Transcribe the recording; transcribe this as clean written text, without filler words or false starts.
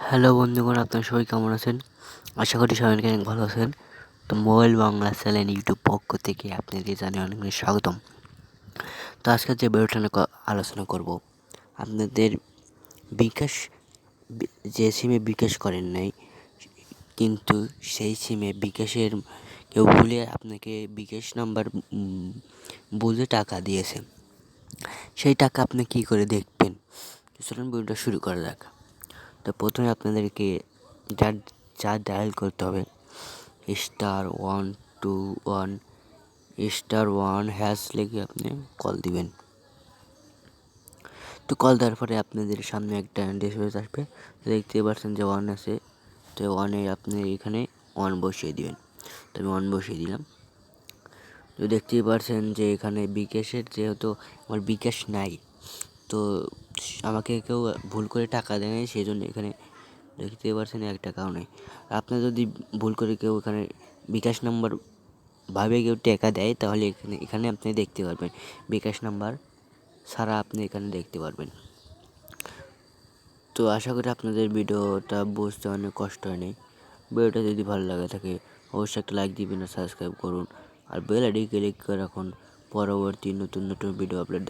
Hello বন্ধুগণ, আপনারা সবাই কেমন আছেন? আশা করি সবাই অনেক ভালো আছেন। তো মোবাইল বাংলা চ্যানেল ইউটিউব পক্ষ থেকে আপনাদের জানিয়ে অনেক অনেক স্বাগতম। তো আজকে যে ভিডিওটা নিয়ে আলোচনা করব, আপনাদের বিকাশ যে সিমে বিকাশ করেন নাই, কিন্তু সেই সিমে বিকাশের কেউ ভুলে আপনাকে বিকাশ নাম্বার বুঝে টাকা দিয়েছে, সেই টাকা আপনি কী করে দেখবেন? চলুন ভিডিওটা শুরু করা যাক। তো প্রথমে আপনাদেরকে যা ডায়াল করতে হবে, *121*1# লিখে আপনি কল দিবেন। তো কল দেওয়ার পরে আপনাদের সামনে একটা ডিসপ্লে আসবে, দেখতে পাচ্ছেন যে 1 আছে। তো 1-এ আপনি এখানে 1 বসিয়ে দিবেন। তো আমি 1 বসিয়ে দিলাম। তো দেখতেই পাচ্ছেন যে এখানে বিকাশের, যেহেতু আমার বিকাশ নাই, তো আমাকে কেউ ভুল করে টাকা দেয় নাই, সেই জন্য এখানে দেখতে পাচ্ছেন 1 টাকাও নেই। আপনার যদি ভুল করে কেউ এখানে বিকাশ নাম্বার ভাবে কেউ টাকা দেয়, তাহলে এখানে আপনি দেখতে পারবেন বিকাশ নাম্বার ছাড়া আপনি এখানে দেখতে পারবেন। তো আশা করি আপনাদের ভিডিওটা বুঝতে অনেক কষ্ট হয়নি। ভিডিওটা যদি ভালো লাগে থাকে অবশ্যই একটা লাইক দিবেন আর সাবস্ক্রাইব করুন, আর বেল আইডি ক্লিক করে রাখুন পরবর্তী নতুন নতুন ভিডিও আপলোড